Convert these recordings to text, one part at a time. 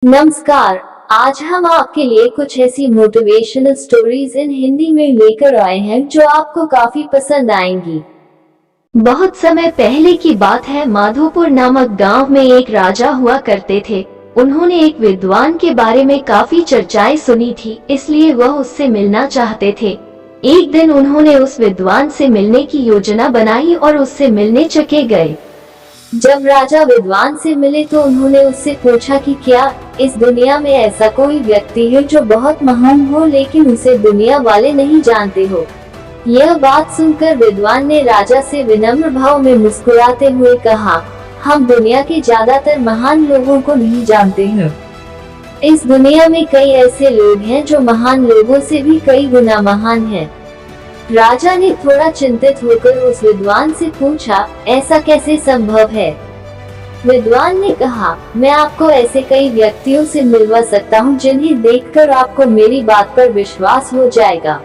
नमस्कार। आज हम आपके लिए कुछ ऐसी मोटिवेशनल स्टोरीज इन हिंदी में लेकर आए हैं जो आपको काफी पसंद आएंगी। बहुत समय पहले की बात है। माधोपुर नामक गांव में एक राजा हुआ करते थे। उन्होंने एक विद्वान के बारे में काफी चर्चाएं सुनी थी, इसलिए वह उससे मिलना चाहते थे। एक दिन उन्होंने उस विद्वान से मिलने की योजना बनाई और उससे मिलने चले गए। जब राजा विद्वान से मिले तो उन्होंने उससे पूछा कि क्या इस दुनिया में ऐसा कोई व्यक्ति है जो बहुत महान हो लेकिन उसे दुनिया वाले नहीं जानते हो। यह बात सुनकर विद्वान ने राजा से विनम्र भाव में मुस्कुराते हुए कहा, हम दुनिया के ज्यादातर महान लोगों को नहीं जानते हैं। इस दुनिया में कई ऐसे लोग हैं जो महान लोगों से भी कई गुना महान हैं। राजा ने थोड़ा चिंतित होकर उस विद्वान से पूछा, ऐसा कैसे संभव है? विद्वान ने कहा, मैं आपको ऐसे कई व्यक्तियों से मिलवा सकता हूँ जिन्हें देखकर आपको मेरी बात पर विश्वास हो जाएगा।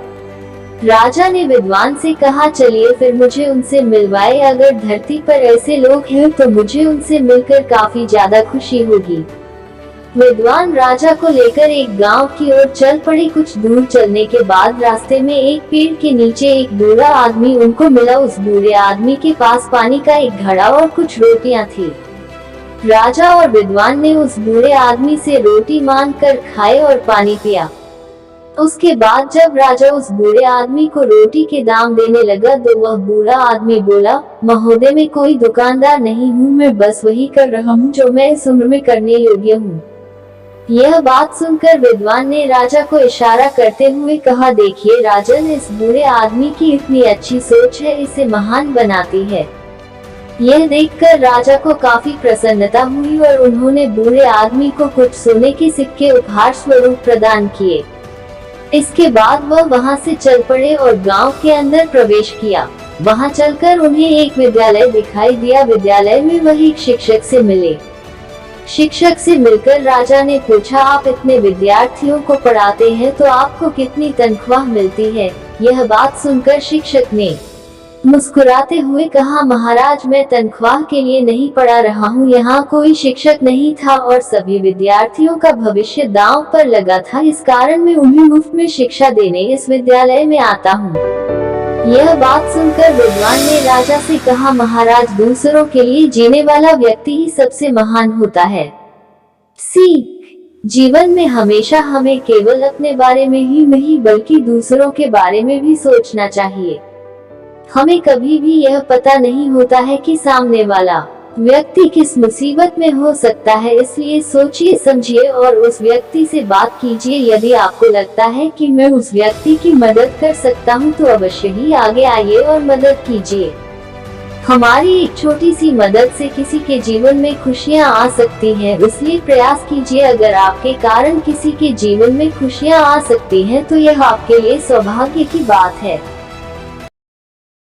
राजा ने विद्वान से कहा, चलिए फिर मुझे उनसे मिलवाए। अगर धरती पर ऐसे लोग हैं तो मुझे उनसे मिलकर काफी ज्यादा खुशी होगी। विद्वान राजा को लेकर एक गांव की ओर चल पड़े। कुछ दूर चलने के बाद रास्ते में एक पेड़ के नीचे एक बूढ़ा आदमी उनको मिला। उस बूढ़े आदमी के पास पानी का एक घड़ा और कुछ रोटियां थी। राजा और विद्वान ने उस बूढ़े आदमी से रोटी मांग कर खाए और पानी पिया। उसके बाद जब राजा उस बूढ़े आदमी को रोटी के दाम देने लगा तो वह बूढ़ा आदमी बोला, महोदय मैं कोई दुकानदार नहीं हूँ, मैं बस वही कर रहा हूँ जो मैं इस उम्र में करने योग्य हूँ। यह बात सुनकर विद्वान ने राजा को इशारा करते हुए कहा, देखिए राजन, इस बूढ़े आदमी की इतनी अच्छी सोच है, इसे महान बनाती है। यह देखकर राजा को काफी प्रसन्नता हुई और उन्होंने बूढ़े आदमी को कुछ सोने के सिक्के उपहार स्वरूप प्रदान किए। इसके बाद वह वहां से चल पड़े और गांव के अंदर प्रवेश किया। वहां चलकर उन्हें एक विद्यालय दिखाई दिया। विद्यालय में वह एक शिक्षक से मिले। शिक्षक से मिलकर राजा ने पूछा, आप इतने विद्यार्थियों को पढ़ाते हैं तो आपको कितनी तनख्वाह मिलती है? यह बात सुनकर शिक्षक ने मुस्कुराते हुए कहा, महाराज मैं तनख्वाह के लिए नहीं पढ़ा रहा हूँ। यहाँ कोई शिक्षक नहीं था और सभी विद्यार्थियों का भविष्य दांव पर लगा था। इस कारण मैं उन्हें मुफ्त में शिक्षा देने इस विद्यालय में आता हूँ। यह बात सुनकर विद्वान ने राजा से कहा, महाराज दूसरों के लिए जीने वाला व्यक्ति ही सबसे महान होता है। सीख, जीवन में हमेशा हमें केवल अपने बारे में ही नहीं बल्कि दूसरों के बारे में भी सोचना चाहिए। हमें कभी भी यह पता नहीं होता है कि सामने वाला व्यक्ति किस मुसीबत में हो सकता है, इसलिए सोचिए समझिए और उस व्यक्ति से बात कीजिए। यदि आपको लगता है कि मैं उस व्यक्ति की मदद कर सकता हूं तो अवश्य ही आगे आइए और मदद कीजिए। हमारी एक छोटी सी मदद से किसी के जीवन में खुशियां आ सकती हैं, इसलिए प्रयास कीजिए। अगर आपके कारण किसी के जीवन में खुशियां आ सकती हैं तो यह आपके लिए सौभाग्य की बात है।